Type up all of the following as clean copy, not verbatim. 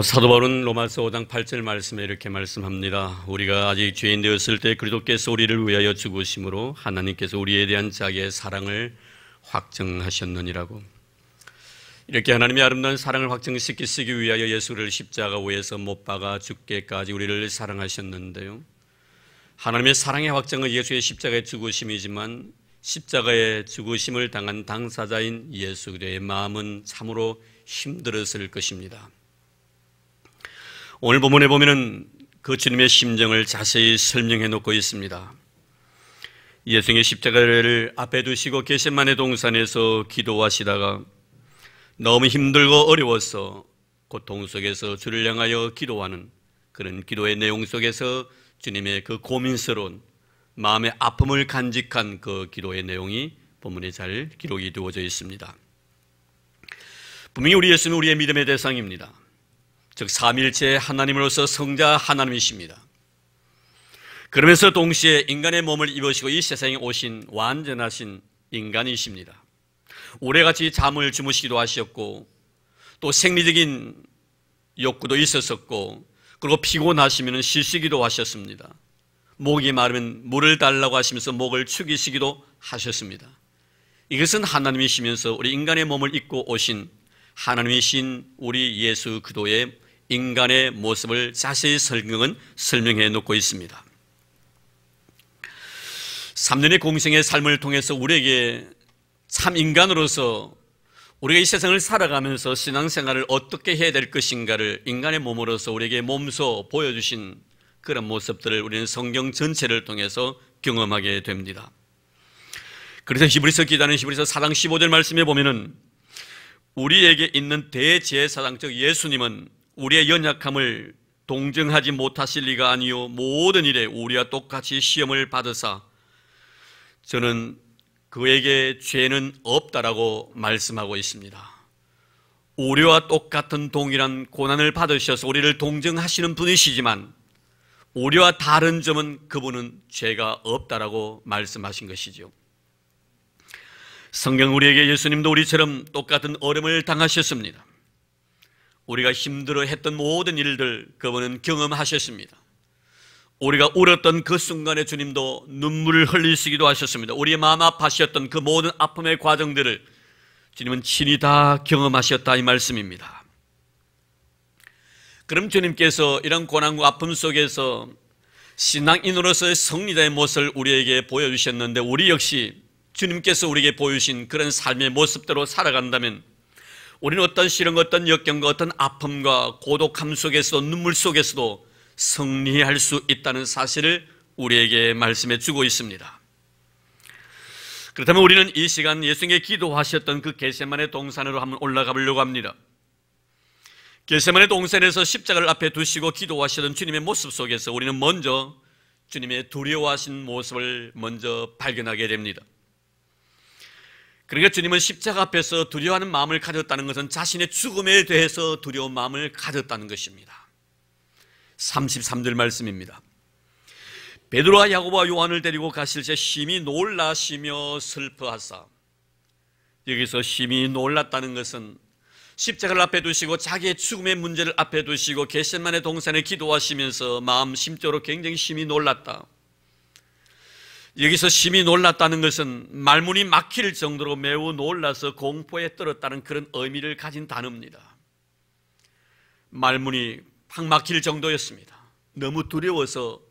사도 바울은 로마서 5장 8절 말씀에 이렇게 말씀합니다. 우리가 아직 죄인 되었을 때 그리스도께서 우리를 위하여 죽으심으로 하나님께서 우리에 대한 자기의 사랑을 확증하셨느니라고. 이렇게 하나님의 아름다운 사랑을 확증시키시기 위하여 예수를 십자가 위에서 못 박아 죽게까지 우리를 사랑하셨는데요, 하나님의 사랑의 확증은 예수의 십자가의 죽으심이지만 십자가의 죽으심을 당한 당사자인 예수 그리스도의 마음은 참으로 힘들었을 것입니다. 오늘 본문에 보면은 그 주님의 심정을 자세히 설명해 놓고 있습니다. 예수님의 십자가를 앞에 두시고 겟세마네 동산에서 기도하시다가 너무 힘들고 어려워서 고통 속에서 주를 향하여 기도하는 그런 기도의 내용 속에서 주님의 그 고민스러운 마음의 아픔을 간직한 그 기도의 내용이 본문에 잘 기록이 되어져 있습니다. 분명히 우리 예수는 우리의 믿음의 대상입니다. 즉 삼위일체 하나님으로서 성자 하나님이십니다. 그러면서 동시에 인간의 몸을 입으시고 이 세상에 오신 완전하신 인간이십니다. 오래같이 잠을 주무시기도 하셨고 또 생리적인 욕구도 있었었고, 그리고 피곤하시면 쉬시기도 하셨습니다. 목이 마르면 물을 달라고 하시면서 목을 축이시기도 하셨습니다. 이것은 하나님이시면서 우리 인간의 몸을 입고 오신 하나님이신 우리 예수 그리스도의 인간의 모습을 자세히 설명해 놓고 있습니다. 3년의 공생의 삶을 통해서 우리에게 참 인간으로서 우리가 이 세상을 살아가면서 신앙생활을 어떻게 해야 될 것인가를 인간의 몸으로서 우리에게 몸소 보여주신 그런 모습들을 우리는 성경 전체를 통해서 경험하게 됩니다. 그래서 히브리서 기자는 히브리서 4장 15절 말씀에 보면은 우리에게 있는 대제사장 즉 예수님은 우리의 연약함을 동정하지 못하실 리가 아니요 모든 일에 우리와 똑같이 시험을 받으사 저는 그에게 죄는 없다라고 말씀하고 있습니다. 우리와 똑같은 동일한 고난을 받으셔서 우리를 동정하시는 분이시지만 우리와 다른 점은 그분은 죄가 없다라고 말씀하신 것이죠. 성경 우리에게 예수님도 우리처럼 똑같은 어려움을 당하셨습니다. 우리가 힘들어했던 모든 일들 그분은 경험하셨습니다. 우리가 울었던 그 순간에 주님도 눈물을 흘리시기도 하셨습니다. 우리의 마음 아파하셨던 그 모든 아픔의 과정들을 주님은 친히 다 경험하셨다 이 말씀입니다. 그럼 주님께서 이런 고난과 아픔 속에서 신앙인으로서의 승리자의 모습을 우리에게 보여주셨는데 우리 역시 주님께서 우리에게 보여주신 그런 삶의 모습대로 살아간다면 우리는 어떤 시련과 어떤 역경과 어떤 아픔과 고독함 속에서도 눈물 속에서도 승리할 수 있다는 사실을 우리에게 말씀해 주고 있습니다. 그렇다면 우리는 이 시간 예수님께 기도하셨던 그 겟세마네 동산으로 한번 올라가 보려고 합니다. 겟세마네 동산에서 십자가를 앞에 두시고 기도하시던 주님의 모습 속에서 우리는 먼저 주님의 두려워하신 모습을 먼저 발견하게 됩니다. 그러니까 주님은 십자가 앞에서 두려워하는 마음을 가졌다는 것은 자신의 죽음에 대해서 두려운 마음을 가졌다는 것입니다. 33절 말씀입니다. 베드로와 야고보와 요한을 데리고 가실 때 심히 놀라시며 슬퍼하사, 여기서 심히 놀랐다는 것은 십자가를 앞에 두시고 자기의 죽음의 문제를 앞에 두시고 겟세마네 동산에 기도하시면서 마음 심적으로 굉장히 심히 놀랐다. 여기서 심히 놀랐다는 것은 말문이 막힐 정도로 매우 놀라서 공포에 떨었다는 그런 의미를 가진 단어입니다. 말문이 팍 막힐 정도였습니다. 너무 두려워서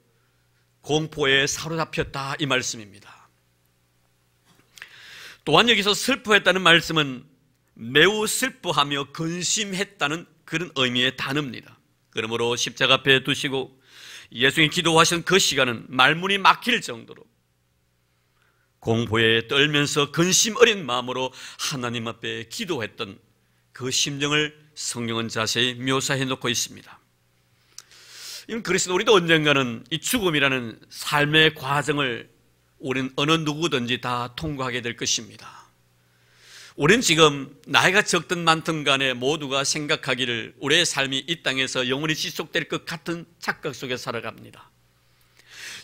공포에 사로잡혔다 이 말씀입니다. 또한 여기서 슬퍼했다는 말씀은 매우 슬퍼하며 근심했다는 그런 의미의 단어입니다. 그러므로 십자가 앞에 두시고 예수님이 기도하신 그 시간은 말문이 막힐 정도로 공포에 떨면서 근심 어린 마음으로 하나님 앞에 기도했던 그 심정을 성경은 자세히 묘사해 놓고 있습니다. 그래서 우리도 언젠가는 이 죽음이라는 삶의 과정을 우리는 어느 누구든지 다 통과하게 될 것입니다. 우리는 지금 나이가 적든 많든 간에 모두가 생각하기를 우리의 삶이 이 땅에서 영원히 지속될 것 같은 착각 속에 살아갑니다.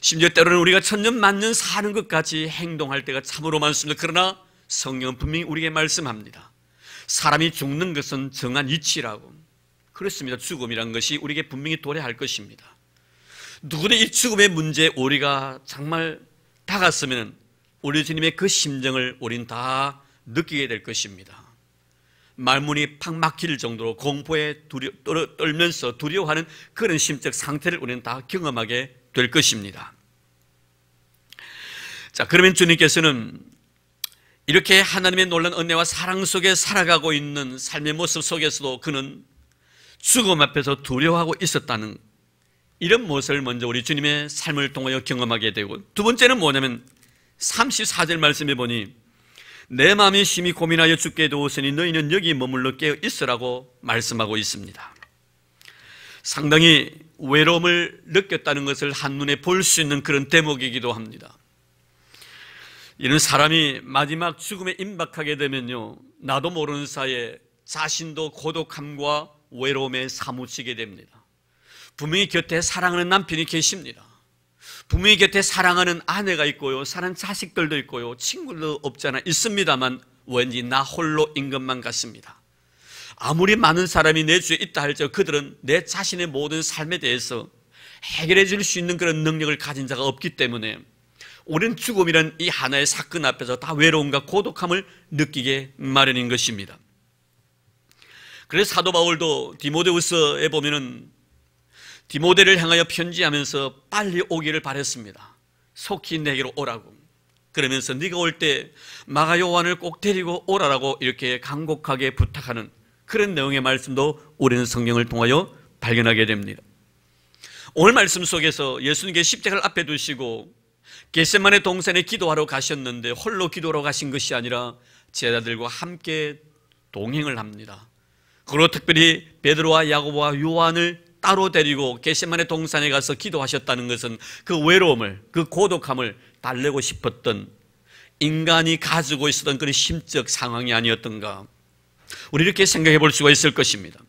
심지어 때로는 우리가 천년 만년 사는 것 같이 행동할 때가 참으로 많습니다. 그러나 성경은 분명히 우리에게 말씀합니다. 사람이 죽는 것은 정한 이치라고. 그렇습니다. 죽음이란 것이 우리에게 분명히 도래할 것입니다. 누구나 이 죽음의 문제에 우리가 정말 다갔으면 우리 주님의 그 심정을 우린 다 느끼게 될 것입니다. 말문이 팍 막힐 정도로 공포에 떨면서 두려워하는 그런 심적 상태를 우리는 다 경험하게 될 것입니다. 자, 그러면 주님께서는 이렇게 하나님의 놀라운 은혜와 사랑 속에 살아가고 있는 삶의 모습 속에서도 그는 죽음 앞에서 두려워하고 있었다는 이런 모습을 먼저 우리 주님의 삶을 통하여 경험하게 되고, 두 번째는 뭐냐면 34절 말씀에 보니 내 마음이 심히 고민하여 죽게 되었으니 너희는 여기 머물러 깨어 있으라고 말씀하고 있습니다. 상당히 외로움을 느꼈다는 것을 한눈에 볼 수 있는 그런 대목이기도 합니다. 이런 사람이 마지막 죽음에 임박하게 되면요, 나도 모르는 사이에 자신도 고독함과 외로움에 사무치게 됩니다. 분명히 곁에 사랑하는 남편이 계십니다. 분명히 곁에 사랑하는 아내가 있고요, 사랑하는 자식들도 있고요, 친구도 없잖아 있습니다만 왠지 나 홀로인 것만 같습니다. 아무리 많은 사람이 내 주위에 있다 할지라도 그들은 내 자신의 모든 삶에 대해서 해결해 줄 수 있는 그런 능력을 가진 자가 없기 때문에 우리는 죽음이란 이 하나의 사건 앞에서 다 외로움과 고독함을 느끼게 마련인 것입니다. 그래서 사도 바울도 디모데후서에 보면은 디모데를 향하여 편지하면서 빨리 오기를 바랬습니다. 속히 내게로 오라고. 그러면서 네가 올 때 마가 요한을 꼭 데리고 오라라고 이렇게 간곡하게 부탁하는 그런 내용의 말씀도 우리는 성경을 통하여 발견하게 됩니다. 오늘 말씀 속에서 예수님께 십자가를 앞에 두시고 겟세마네 동산에 기도하러 가셨는데 홀로 기도하러 가신 것이 아니라 제자들과 함께 동행을 합니다. 그리고 특별히 베드로와 야고보와 요한을 따로 데리고 겟세마네 동산에 가서 기도하셨다는 것은 그 외로움을, 그 고독함을 달래고 싶었던 인간이 가지고 있었던 그런 심적 상황이 아니었던가, 우리 이렇게 생각해 볼 수가 있을 것입니다.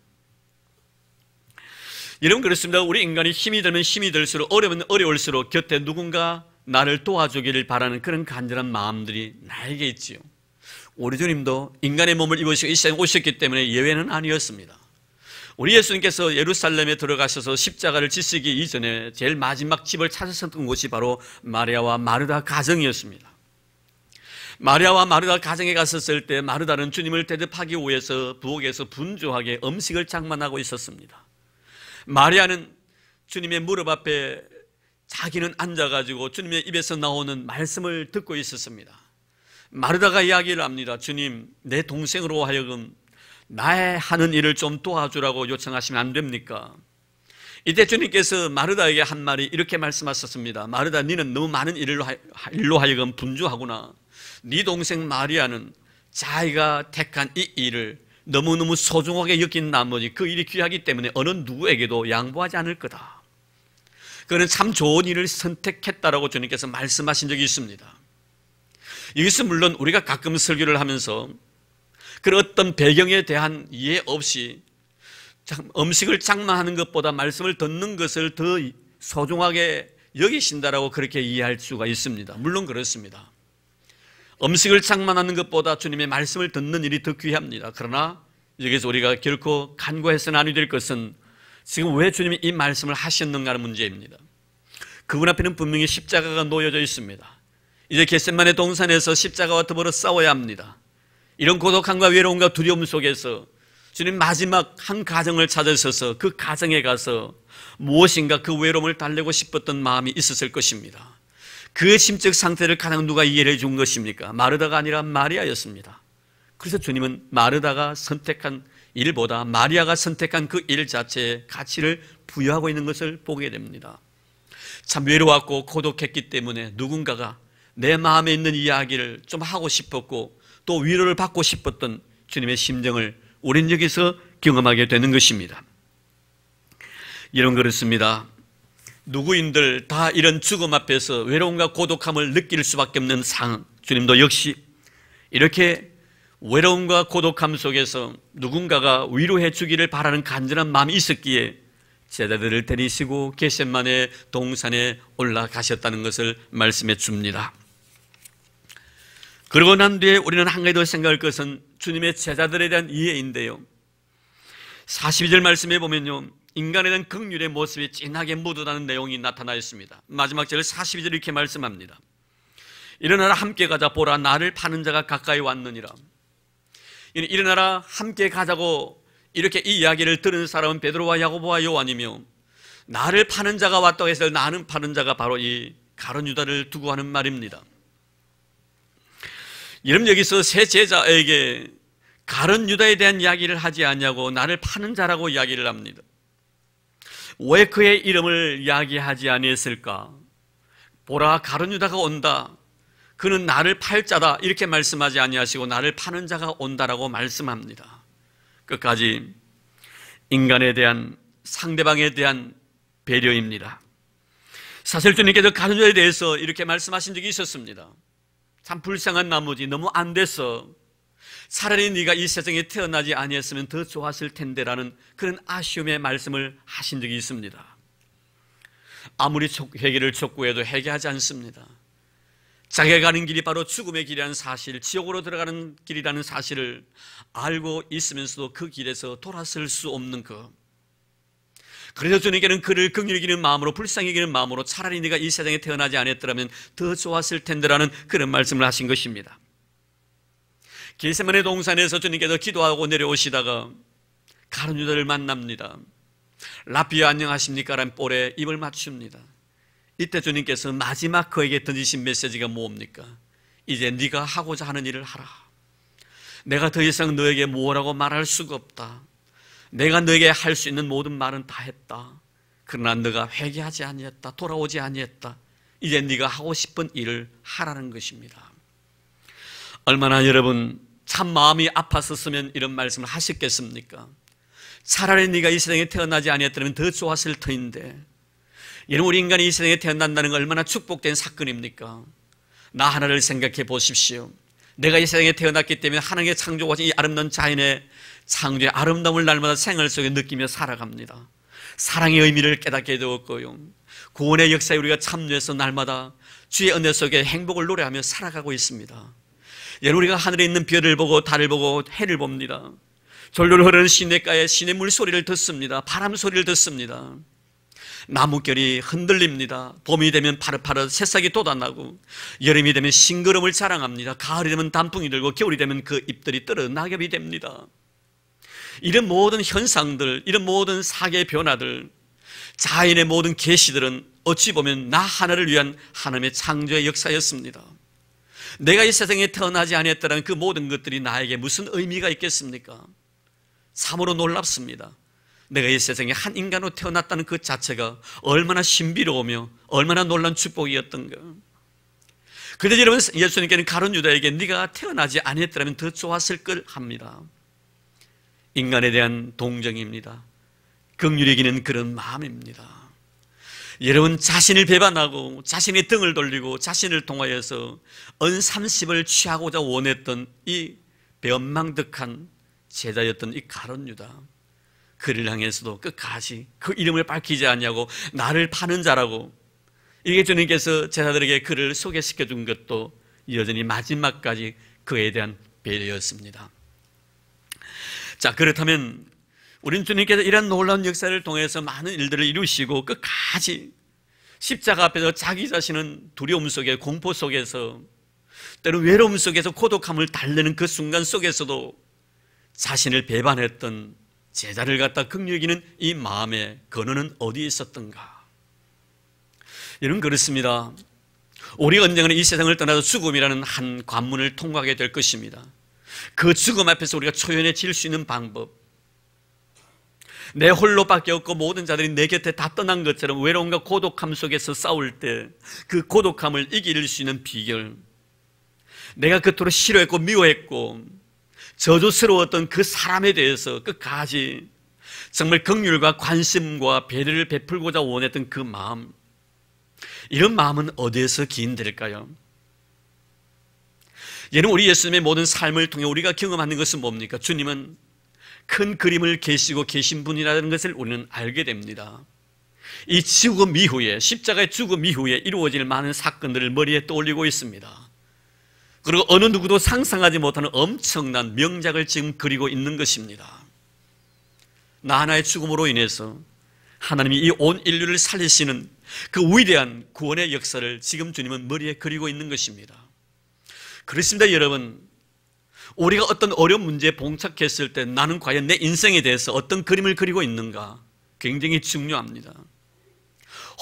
여러분, 그렇습니다. 우리 인간이 힘이 들면 힘이 들수록, 어려우면 어려울수록 곁에 누군가 나를 도와주기를 바라는 그런 간절한 마음들이 나에게 있지요. 우리 주님도 인간의 몸을 입으시고 이 세상에 오셨기 때문에 예외는 아니었습니다. 우리 예수님께서 예루살렘에 들어가셔서 십자가를 지시기 이전에 제일 마지막 집을 찾으셨던 곳이 바로 마리아와 마르다 가정이었습니다. 마리아와 마르다 가정에 갔었을 때 마르다는 주님을 대접하기 위해서 부엌에서 분주하게 음식을 장만하고 있었습니다. 마리아는 주님의 무릎 앞에 자기는 앉아가지고 주님의 입에서 나오는 말씀을 듣고 있었습니다. 마르다가 이야기를 합니다. 주님, 내 동생으로 하여금 나의 하는 일을 좀 도와주라고 요청하시면 안 됩니까? 이때 주님께서 마르다에게 한 말이 이렇게 말씀하셨습니다. 마르다, 너는 너무 많은 일로 하여금 분주하구나. 네 동생 마리아는 자기가 택한 이 일을 너무너무 소중하게 여긴 나머지 그 일이 귀하기 때문에 어느 누구에게도 양보하지 않을 거다. 그는 참 좋은 일을 선택했다라고 주님께서 말씀하신 적이 있습니다. 여기서 물론 우리가 가끔 설교를 하면서 그런 어떤 배경에 대한 이해 없이 음식을 장만하는 것보다 말씀을 듣는 것을 더 소중하게 여기신다라고 그렇게 이해할 수가 있습니다. 물론 그렇습니다. 음식을 장만하는 것보다 주님의 말씀을 듣는 일이 더 귀합니다. 그러나 여기서 우리가 결코 간과해서는 아니 될 것은 지금 왜 주님이 이 말씀을 하셨는가 하는 문제입니다. 그분 앞에는 분명히 십자가가 놓여져 있습니다. 이제 겟세마네 동산에서 십자가와 더불어 싸워야 합니다. 이런 고독함과 외로움과 두려움 속에서 주님 마지막 한 가정을 찾으셔서 그 가정에 가서 무엇인가 그 외로움을 달래고 싶었던 마음이 있었을 것입니다. 그 심적 상태를 가장 누가 이해해 준 것입니까? 마르다가 아니라 마리아였습니다. 그래서 주님은 마르다가 선택한 일보다 마리아가 선택한 그 일 자체에 가치를 부여하고 있는 것을 보게 됩니다. 참 외로웠고 고독했기 때문에 누군가가 내 마음에 있는 이야기를 좀 하고 싶었고 또 위로를 받고 싶었던 주님의 심정을 우린 여기서 경험하게 되는 것입니다. 이런 그렇습니다. 누구인들 다 이런 죽음 앞에서 외로움과 고독함을 느낄 수밖에 없는 상황, 주님도 역시 이렇게 외로움과 고독함 속에서 누군가가 위로해 주기를 바라는 간절한 마음이 있었기에 제자들을 데리시고 겟세마네 동산에 올라가셨다는 것을 말씀해 줍니다. 그러고 난 뒤에 우리는 한 가지 더 생각할 것은 주님의 제자들에 대한 이해인데요. 42절 말씀에 보면요, 인간에 대한 긍휼의 모습이 진하게 묻어나는 내용이 나타나 있습니다. 마지막 절 42절 이렇게 말씀합니다. 일어나라 함께 가자. 보라 나를 파는 자가 가까이 왔느니라. 일어나라 함께 가자고 이렇게 이 이야기를 들은 사람은 베드로와 야고보와 요한이며, 나를 파는 자가 왔다고 해서 나는 파는 자가 바로 이 가룟 유다를 두고 하는 말입니다. 여러분, 여기서 새 제자에게 가룟 유다에 대한 이야기를 하지 않냐고 나를 파는 자라고 이야기를 합니다. 왜 그의 이름을 이야기하지 아니했을까? 보라 가룟 유다가 온다. 그는 나를 팔 자다. 이렇게 말씀하지 아니하시고 나를 파는 자가 온다라고 말씀합니다. 끝까지 인간에 대한, 상대방에 대한 배려입니다. 사실 주님께서 가룟 유다에 대해서 이렇게 말씀하신 적이 있었습니다. 참 불쌍한 나머지 너무 안 돼서 차라리 네가 이 세상에 태어나지 아니했으면 더 좋았을 텐데라는 그런 아쉬움의 말씀을 하신 적이 있습니다. 아무리 회개를 촉구해도 회개하지 않습니다. 자기가 가는 길이 바로 죽음의 길이라는 사실, 지옥으로 들어가는 길이라는 사실을 알고 있으면서도 그 길에서 돌아설 수 없는 것. 그래서 주님께는 그를 긍휼히 여기는 마음으로, 불쌍히 여기는 마음으로 차라리 네가 이 세상에 태어나지 않았더라면 더 좋았을 텐데라는 그런 말씀을 하신 것입니다. 겟세마네 동산에서 주님께서 기도하고 내려오시다가 가룟 유다를 만납니다. 라비야 안녕하십니까? 라는 볼에 입을 맞춥니다. 이때 주님께서 마지막 그에게 던지신 메시지가 뭡니까? 이제 네가 하고자 하는 일을 하라. 내가 더 이상 너에게 뭐라고 말할 수가 없다. 내가 너에게 할 수 있는 모든 말은 다 했다. 그러나 너가 회개하지 아니했다. 돌아오지 아니했다. 이제 네가 하고 싶은 일을 하라는 것입니다. 얼마나 여러분 참 마음이 아팠었으면 이런 말씀을 하셨겠습니까? 차라리 네가 이 세상에 태어나지 아니했다면 더 좋았을 터인데, 여러분, 우리 인간이 이 세상에 태어난다는 건 얼마나 축복된 사건입니까? 나 하나를 생각해 보십시오. 내가 이 세상에 태어났기 때문에 하나님의 창조와 이 아름다운 자연의 창조의 아름다움을 날마다 생활 속에 느끼며 살아갑니다. 사랑의 의미를 깨닫게 되었고요, 구원의 역사에 우리가 참여해서 날마다 주의 은혜 속에 행복을 노래하며 살아가고 있습니다. 여러분, 우리가 하늘에 있는 별을 보고 달을 보고 해를 봅니다. 졸졸 흐르는 시냇가에 시냇물 소리를 듣습니다. 바람 소리를 듣습니다. 나뭇결이 흔들립니다. 봄이 되면 파릇파릇 새싹이 돋아나고, 여름이 되면 싱그러움을 자랑합니다. 가을이 되면 단풍이 들고, 겨울이 되면 그 잎들이 떨어 낙엽이 됩니다. 이런 모든 현상들, 이런 모든 사계의 변화들, 자연의 모든 계시들은 어찌 보면 나 하나를 위한 하나님의 창조의 역사였습니다. 내가 이 세상에 태어나지 아니했다는 그 모든 것들이 나에게 무슨 의미가 있겠습니까? 참으로 놀랍습니다. 내가 이 세상에 한 인간으로 태어났다는 그 자체가 얼마나 신비로우며 얼마나 놀라운 축복이었던가. 그런데 여러분, 예수님께는 가룟 유다에게 네가 태어나지 아니했더라면 더 좋았을 걸 합니다. 인간에 대한 동정입니다. 긍휼히 여기는 그런 마음입니다. 여러분, 자신을 배반하고 자신의 등을 돌리고 자신을 통하여서 언삼십을 취하고자 원했던 이 배은망덕한 제자였던 이 가룟 유다, 그를 향해서도 끝까지 그 이름을 밝히지 않냐고 나를 파는 자라고, 이게 주님께서 제자들에게 그를 소개시켜 준 것도 여전히 마지막까지 그에 대한 배려였습니다. 자, 그렇다면 우리는 주님께서 이런 놀라운 역사를 통해서 많은 일들을 이루시고 끝까지 십자가 앞에서 자기 자신은 두려움 속에, 공포 속에서, 때로는 외로움 속에서 고독함을 달래는 그 순간 속에서도 자신을 배반했던 제자를 갖다 긍휼히 여기는 이 마음의 근원은 어디에 있었던가? 여러분, 그렇습니다. 우리가 언젠가는 이 세상을 떠나서 죽음이라는 한 관문을 통과하게 될 것입니다. 그 죽음 앞에서 우리가 초연해질 수 있는 방법, 내 홀로밖에 없고 모든 자들이 내 곁에 다 떠난 것처럼 외로움과 고독함 속에서 싸울 때 그 고독함을 이길 수 있는 비결, 내가 그토록 싫어했고 미워했고 저주스러웠던 그 사람에 대해서 끝까지 정말 긍휼과 관심과 배려를 베풀고자 원했던 그 마음, 이런 마음은 어디에서 기인될까요? 여러분, 우리 예수님의 모든 삶을 통해 우리가 경험하는 것은 뭡니까? 주님은 큰 그림을 계시고 계신 분이라는 것을 우리는 알게 됩니다. 이 죽음 이후에, 십자가의 죽음 이후에 이루어질 많은 사건들을 머리에 떠올리고 있습니다. 그리고 어느 누구도 상상하지 못하는 엄청난 명작을 지금 그리고 있는 것입니다. 나 하나의 죽음으로 인해서 하나님이 이 온 인류를 살리시는 그 위대한 구원의 역사를 지금 주님은 머리에 그리고 있는 것입니다. 그렇습니다, 여러분. 우리가 어떤 어려운 문제에 봉착했을 때 나는 과연 내 인생에 대해서 어떤 그림을 그리고 있는가 굉장히 중요합니다.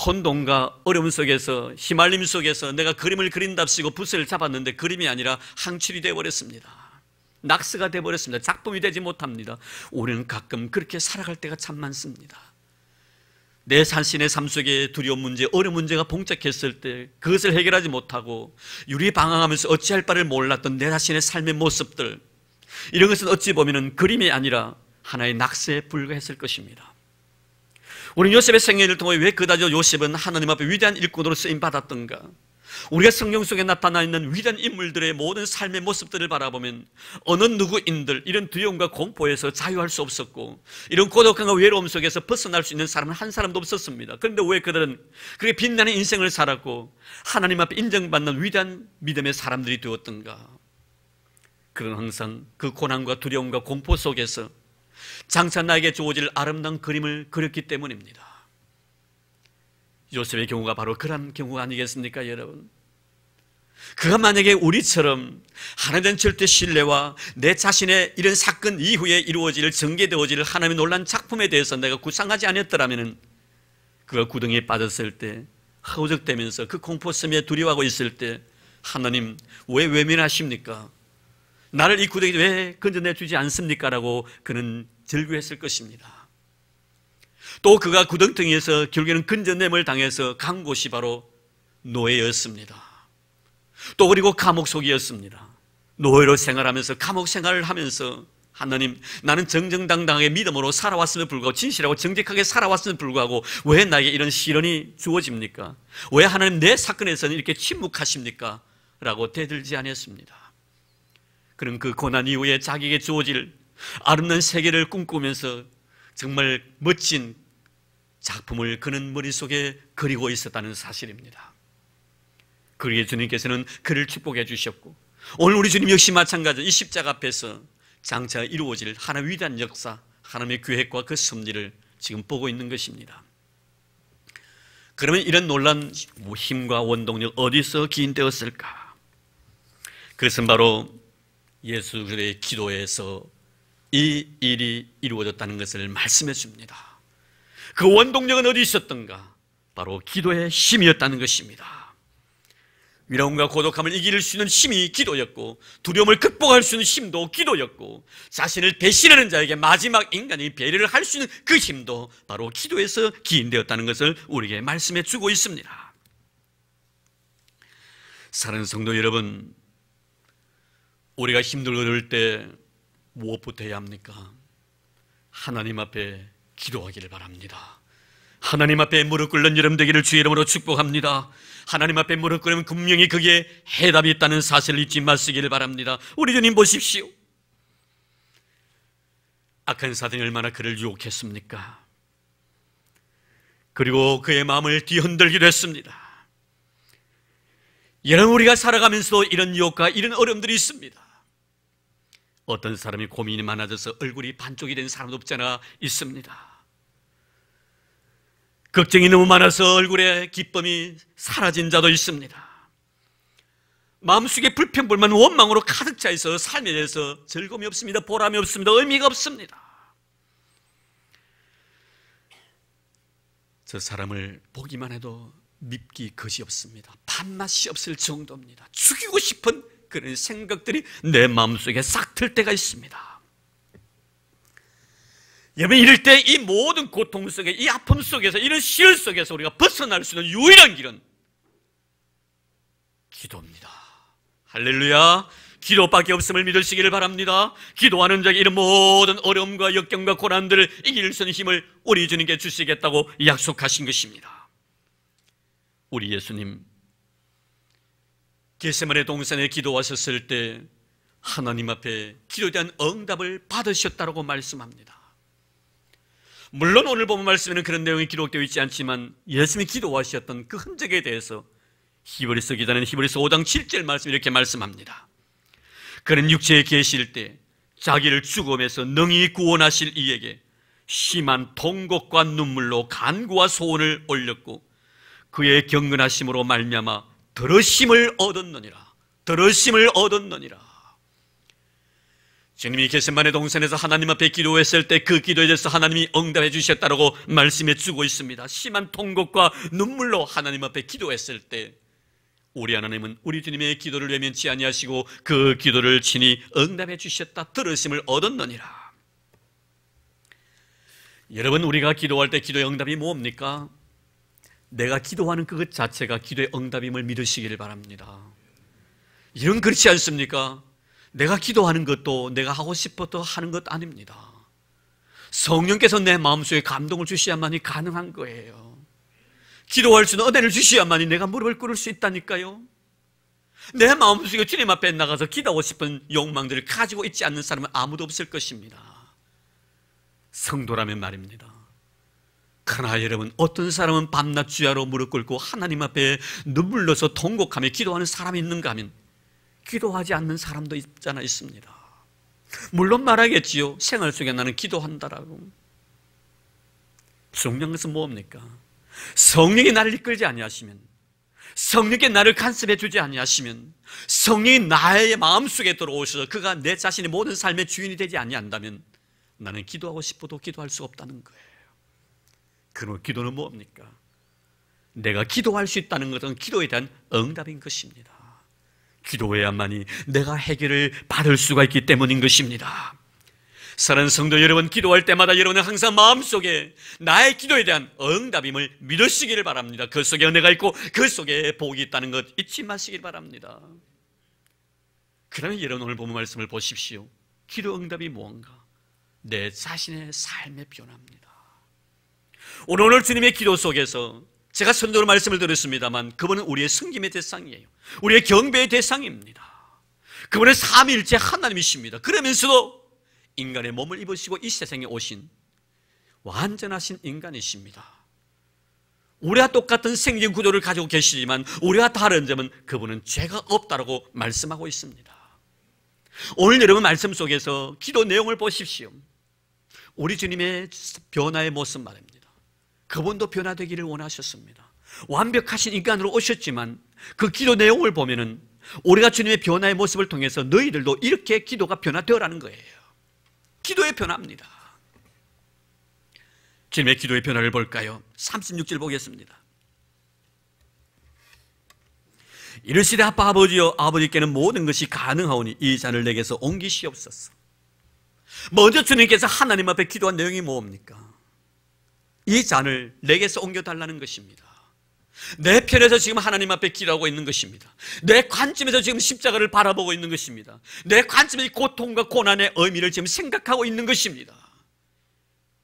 혼돈과 어려움 속에서, 휘말림 속에서 내가 그림을 그린답시고 붓을 잡았는데 그림이 아니라 항출이 되어버렸습니다. 낙서가 되어버렸습니다. 작품이 되지 못합니다. 우리는 가끔 그렇게 살아갈 때가 참 많습니다. 내 자신의 삶 속에 두려운 문제, 어려운 문제가 봉착했을 때 그것을 해결하지 못하고 유리방황하면서 어찌할 바를 몰랐던 내 자신의 삶의 모습들, 이런 것은 어찌 보면 그림이 아니라 하나의 낙서에 불과했을 것입니다. 우리는 요셉의 생애를 통해 왜 그다지 요셉은 하나님 앞에 위대한 일꾼으로 쓰임받았던가? 우리가 성경 속에 나타나 있는 위대한 인물들의 모든 삶의 모습들을 바라보면 어느 누구인들 이런 두려움과 공포에서 자유할 수 없었고, 이런 고독함과 외로움 속에서 벗어날 수 있는 사람은 한 사람도 없었습니다. 그런데 왜 그들은 그렇게 빛나는 인생을 살았고 하나님 앞에 인정받는 위대한 믿음의 사람들이 되었던가? 그는 항상 그 고난과 두려움과 공포 속에서 장차 나에게 주어질 아름다운 그림을 그렸기 때문입니다. 요셉의 경우가 바로 그런 경우가 아니겠습니까, 여러분? 그가 만약에 우리처럼 하나님에 대한 절대 신뢰와 내 자신의 이런 사건 이후에 이루어질, 전개되어질 하나님의 놀라운 작품에 대해서 내가 구상하지 않았더라면, 그가 구덩이에 빠졌을 때 허우적대면서 그 공포섬에 두려워하고 있을 때 하나님 왜 외면하십니까? 나를 이 구덩이에 왜 건져내 주지 않습니까? 라고 그는 절규했을 것입니다. 또 그가 구덩텅이에서 결국에는 건져냄을 당해서 간 곳이 바로 노예였습니다. 또 그리고 감옥 속이었습니다. 노예로 생활하면서 감옥 생활을 하면서 하나님, 나는 정정당당하게 믿음으로 살아왔음에 불구하고, 진실하고 정직하게 살아왔음에 불구하고 왜 나에게 이런 시련이 주어집니까? 왜 하나님 내 사건에서는 이렇게 침묵하십니까? 라고 대들지 않았습니다. 그는 그 고난 이후에 자기에게 주어질 아름다운 세계를 꿈꾸면서 정말 멋진 작품을 그는 머릿속에 그리고 있었다는 사실입니다. 그러기에 주님께서는 그를 축복해 주셨고, 오늘 우리 주님 역시 마찬가지로 이 십자가 앞에서 장차 이루어질 하나님의 위대한 역사, 하나님의 계획과 그 섭리를 지금 보고 있는 것입니다. 그러면 이런 놀란 힘과 원동력 어디서 기인되었을까? 그것은 바로 예수 그리스도의 기도에서 이 일이 이루어졌다는 것을 말씀해 줍니다. 그 원동력은 어디 있었던가? 바로 기도의 힘이었다는 것입니다. 위로움과 고독함을 이길 수 있는 힘이 기도였고, 두려움을 극복할 수 있는 힘도 기도였고, 자신을 배신하는 자에게 마지막 인간이 배려를 할 수 있는 그 힘도 바로 기도에서 기인되었다는 것을 우리에게 말씀해 주고 있습니다. 사랑하는 성도 여러분, 우리가 힘들고 어려울 때 무엇부터 해야 합니까? 하나님 앞에 기도하기를 바랍니다. 하나님 앞에 무릎 꿇는 여러분 되기를 주의 이름으로 축복합니다. 하나님 앞에 무릎 꿇으면 분명히 그게 해답이 있다는 사실을 잊지 마시기를 바랍니다. 우리 주님 보십시오. 악한 사단이 얼마나 그를 유혹했습니까? 그리고 그의 마음을 뒤흔들기도 했습니다. 여러분, 우리가 살아가면서도 이런 유혹과 이런 어려움들이 있습니다. 어떤 사람이 고민이 많아져서 얼굴이 반쪽이 된 사람도 없잖아 있습니다. 걱정이 너무 많아서 얼굴에 기쁨이 사라진 자도 있습니다. 마음속에 불평불만 원망으로 가득 차 있어 삶에 대해서 즐거움이 없습니다. 보람이 없습니다. 의미가 없습니다. 저 사람을 보기만 해도 밉기 그지없습니다. 밥맛이 없을 정도입니다. 죽이고 싶은 그런 생각들이 내 마음속에 싹 틀 때가 있습니다. 여러분, 이럴 때 이 모든 고통 속에, 이 아픔 속에서, 이런 시련 속에서 우리가 벗어날 수 있는 유일한 길은 기도입니다. 할렐루야. 기도밖에 없음을 믿으시기를 바랍니다. 기도하는 자에게 이런 모든 어려움과 역경과 고난들을 이길 수 있는 힘을 우리 주님께 주시겠다고 약속하신 것입니다. 우리 예수님 겟세마네 동산에 기도하셨을 때 하나님 앞에 기도에 대한 응답을 받으셨다고 말씀합니다. 물론 오늘 보면 말씀에는 그런 내용이 기록되어 있지 않지만 예수님이 기도하셨던 그 흔적에 대해서 히브리서 기자는 히브리서 5장 7절 말씀 이렇게 말씀합니다. 그는 육체에 계실 때 자기를 죽음에서 능히 구원하실 이에게 심한 통곡과 눈물로 간구와 소원을 올렸고 그의 경건하심으로 말미암아 들으심을 얻었느니라. 들으심을 얻었느니라. 주님이 겟세마네 동산에서 하나님 앞에 기도했을 때 그 기도에 대해서 하나님이 응답해 주셨다고 말씀해 주고 있습니다. 심한 통곡과 눈물로 하나님 앞에 기도했을 때 우리 하나님은 우리 주님의 기도를 외면치 아니하시고 그 기도를 친히 응답해 주셨다. 들으심을 얻었느니라. 여러분, 우리가 기도할 때 기도의 응답이 뭡니까? 내가 기도하는 그것 자체가 기도의 응답임을 믿으시기를 바랍니다. 이런 그렇지 않습니까? 내가 기도하는 것도 내가 하고 싶어도 하는 것 아닙니다. 성령께서 내 마음속에 감동을 주셔야만이 가능한 거예요. 기도할 수 있는 은혜를 주셔야만이 내가 무릎을 꿇을 수 있다니까요. 내 마음속에 주님 앞에 나가서 기도하고 싶은 욕망들을 가지고 있지 않는 사람은 아무도 없을 것입니다. 성도라면 말입니다. 그러나 여러분, 어떤 사람은 밤낮 주야로 무릎 꿇고 하나님 앞에 눈물로서 통곡하며 기도하는 사람이 있는가 하면 기도하지 않는 사람도 있습니다. 물론 말하겠지요. 생활 속에 나는 기도한다라고. 중요한 것은 뭡니까? 성령이 나를 이끌지 아니하시면, 성령께 나를 간섭해 주지 아니하시면, 성령이 나의 마음속에 들어오셔서 그가 내 자신의 모든 삶의 주인이 되지 아니한다면 나는 기도하고 싶어도 기도할 수 없다는 거예요. 그럼 기도는 뭡니까? 내가 기도할 수 있다는 것은 기도에 대한 응답인 것입니다. 기도해야만이 내가 해결을 받을 수가 있기 때문인 것입니다. 사랑하는 성도 여러분, 기도할 때마다 여러분은 항상 마음속에 나의 기도에 대한 응답임을 믿으시기를 바랍니다. 그 속에 은혜가 있고 그 속에 복이 있다는 것 잊지 마시길 바랍니다. 그러면 여러분, 오늘 본문 말씀을 보십시오. 기도 응답이 무언가? 내 자신의 삶의 변화입니다. 오늘 주님의 기도 속에서 제가 선조로 말씀을 드렸습니다만 그분은 우리의 섬김의 대상이에요. 우리의 경배의 대상입니다. 그분은 삼위일체 하나님이십니다. 그러면서도 인간의 몸을 입으시고 이 세상에 오신 완전하신 인간이십니다. 우리와 똑같은 생긴 구조를 가지고 계시지만 우리와 다른 점은 그분은 죄가 없다고 말씀하고 있습니다. 오늘 여러분 말씀 속에서 기도 내용을 보십시오. 우리 주님의 변화의 모습 말입니다. 그분도 변화되기를 원하셨습니다. 완벽하신 인간으로 오셨지만 그 기도 내용을 보면은 우리가 주님의 변화의 모습을 통해서 너희들도 이렇게 기도가 변화되어라는 거예요. 기도의 변화입니다. 주님의 기도의 변화를 볼까요? 36절 보겠습니다. 이르시되 아빠 아버지여, 아버지께는 모든 것이 가능하오니 이 잔을 내게서 옮기시옵소서. 먼저 주님께서 하나님 앞에 기도한 내용이 뭡니까? 이 잔을 내게서 옮겨달라는 것입니다. 내 편에서 지금 하나님 앞에 기도하고 있는 것입니다. 내 관점에서 지금 십자가를 바라보고 있는 것입니다. 내 관점의 고통과 고난의 의미를 지금 생각하고 있는 것입니다.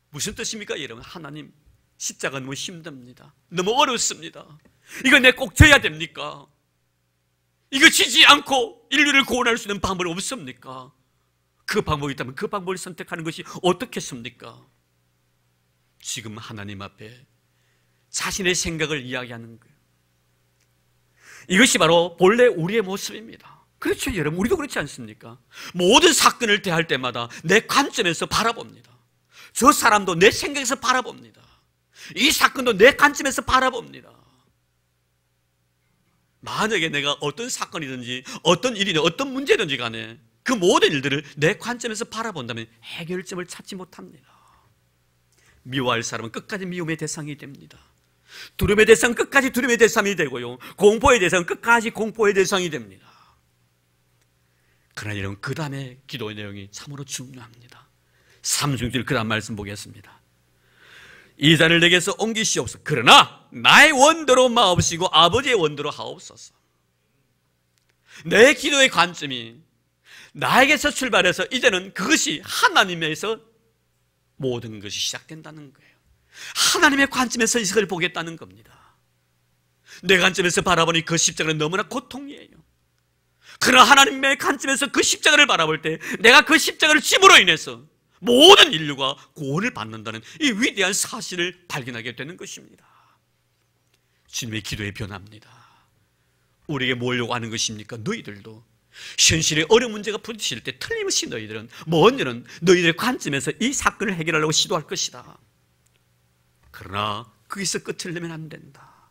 무슨 뜻입니까 여러분? 하나님, 십자가 너무 힘듭니다. 너무 어렵습니다. 이거 내 꼭 져야 됩니까? 이거 지지 않고 인류를 구원할 수 있는 방법이 없습니까? 그 방법이 있다면 그 방법을 선택하는 것이 어떻겠습니까? 지금 하나님 앞에 자신의 생각을 이야기하는 거예요. 이것이 바로 본래 우리의 모습입니다. 그렇죠 여러분, 우리도 그렇지 않습니까? 모든 사건을 대할 때마다 내 관점에서 바라봅니다. 저 사람도 내 생각에서 바라봅니다. 이 사건도 내 관점에서 바라봅니다. 만약에 내가 어떤 사건이든지 어떤 일이든 어떤 문제든지 간에 그 모든 일들을 내 관점에서 바라본다면 해결점을 찾지 못합니다. 미워할 사람은 끝까지 미움의 대상이 됩니다. 두려움의 대상은 끝까지 두려움의 대상이 되고요, 공포의 대상은 끝까지 공포의 대상이 됩니다. 그러나 여러분, 그 다음에 기도의 내용이 참으로 중요합니다. 36절 그 다음 말씀 보겠습니다. 이 잔을 내게서 옮기시옵소서. 그러나 나의 원대로 마옵시고 아버지의 원대로 하옵소서. 내 기도의 관점이 나에게서 출발해서 이제는 그것이 하나님에서 모든 것이 시작된다는 거예요. 하나님의 관점에서 이것을 보겠다는 겁니다. 내 관점에서 바라보니 그 십자가는 너무나 고통이에요. 그러나 하나님의 관점에서 그 십자가를 바라볼 때 내가 그 십자가를 짐으로 인해서 모든 인류가 구원을 받는다는 이 위대한 사실을 발견하게 되는 것입니다. 주님의 기도의 변화입니다. 우리에게 뭘 요구하는 것입니까? 너희들도 현실의 어려운 문제가 부딪힐 때 틀림없이 너희들은 먼저는 너희들의 관점에서 이 사건을 해결하려고 시도할 것이다. 그러나 거기서 끝을 내면 안 된다.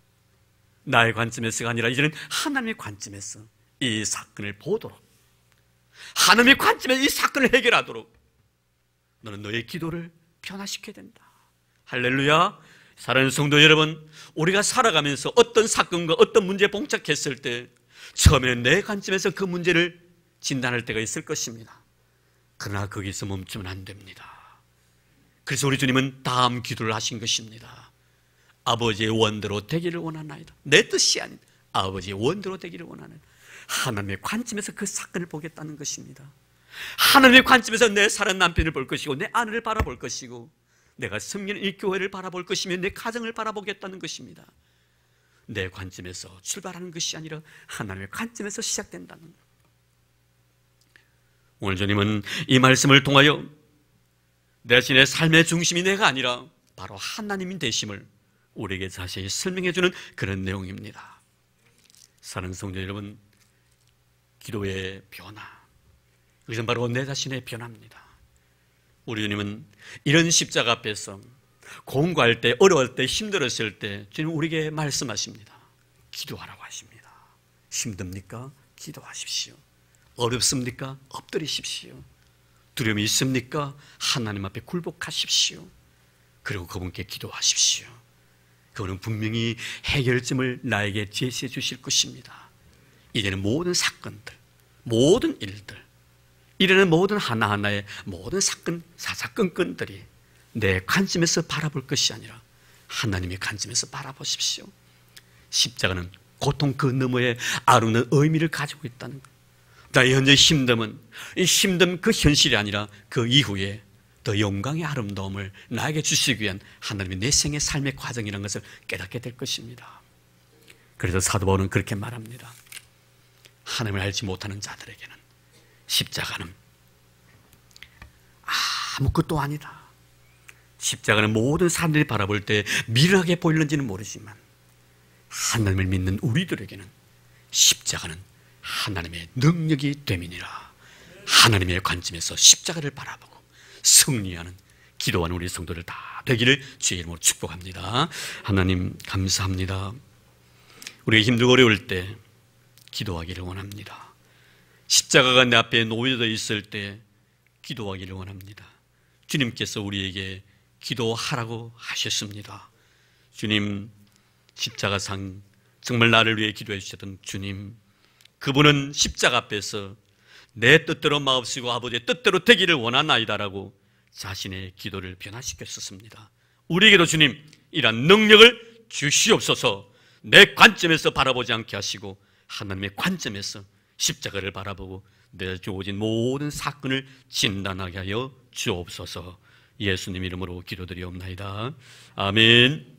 나의 관점에서가 아니라 이제는 하나님의 관점에서 이 사건을 보도록, 하나님의 관점에서 이 사건을 해결하도록 너는 너의 기도를 변화시켜야 된다. 할렐루야. 사랑하는 성도 여러분, 우리가 살아가면서 어떤 사건과 어떤 문제에 봉착했을 때 처음에는 내 관점에서 그 문제를 진단할 때가 있을 것입니다. 그러나 거기서 멈추면 안 됩니다. 그래서 우리 주님은 다음 기도를 하신 것입니다. 아버지의 원대로 되기를 원하나이다. 내 뜻이 아닌 아버지의 원대로 되기를 원하는, 하나님의 관점에서 그 사건을 보겠다는 것입니다. 하나님의 관점에서 내 사랑 남편을 볼 것이고 내 아내를 바라볼 것이고 내가 섬기는 이 교회를 바라볼 것이며 내 가정을 바라보겠다는 것입니다. 내 관점에서 출발하는 것이 아니라 하나님의 관점에서 시작된다는 것. 오늘 주님은 이 말씀을 통하여 내 자신의 삶의 중심이 내가 아니라 바로 하나님이 되심을 우리에게 자세히 설명해 주는 그런 내용입니다. 사랑하는 성도 여러분, 기도의 변화, 이것은 바로 내 자신의 변화입니다. 우리 주님은 이런 십자가 앞에서 공고할 때, 어려울 때, 힘들었을 때 주님 우리에게 말씀하십니다. 기도하라고 하십니다. 힘듭니까? 기도하십시오. 어렵습니까? 엎드리십시오. 두려움이 있습니까? 하나님 앞에 굴복하십시오. 그리고 그분께 기도하십시오. 그분은 분명히 해결점을 나에게 제시해 주실 것입니다. 이제는 모든 사건들, 모든 일들, 이래는 모든 하나하나의 모든 사건, 사사건건들이 내 관점에서 바라볼 것이 아니라 하나님의 관점에서 바라보십시오. 십자가는 고통 그 너머에 아름다운 의미를 가지고 있다는 것. 나의 현재 힘듦은 이 힘듦 그 현실이 아니라 그 이후에 더 영광의 아름다움을 나에게 주시기 위한 하나님의 내 생의 삶의 과정이라는 것을 깨닫게 될 것입니다. 그래서 사도 바울은 그렇게 말합니다. 하나님을 알지 못하는 자들에게는 십자가는 아무것도 아니다. 십자가는 모든 사람들이 바라볼 때 미련하게 보이는지는 모르지만 하나님을 믿는 우리들에게는 십자가는 하나님의 능력이 됨이니라. 하나님의 관점에서 십자가를 바라보고 승리하는 기도하는 우리 성도들 다 되기를 주의 이름으로 축복합니다. 하나님 감사합니다. 우리가 힘들고 어려울 때 기도하기를 원합니다. 십자가가 내 앞에 놓여져 있을 때 기도하기를 원합니다. 주님께서 우리에게 기도하라고 하셨습니다. 주님, 십자가상 정말 나를 위해 기도해 주셨던 주님, 그분은 십자가 앞에서 내 뜻대로 마옵시고 아버지의 뜻대로 되기를 원하나이다라고 자신의 기도를 변화시켰었습니다. 우리에게도 주님 이런 능력을 주시옵소서. 내 관점에서 바라보지 않게 하시고 하나님의 관점에서 십자가를 바라보고 내 주어진 모든 사건을 진단하게 하여 주옵소서. 예수님 이름으로 기도드리옵나이다. 아멘.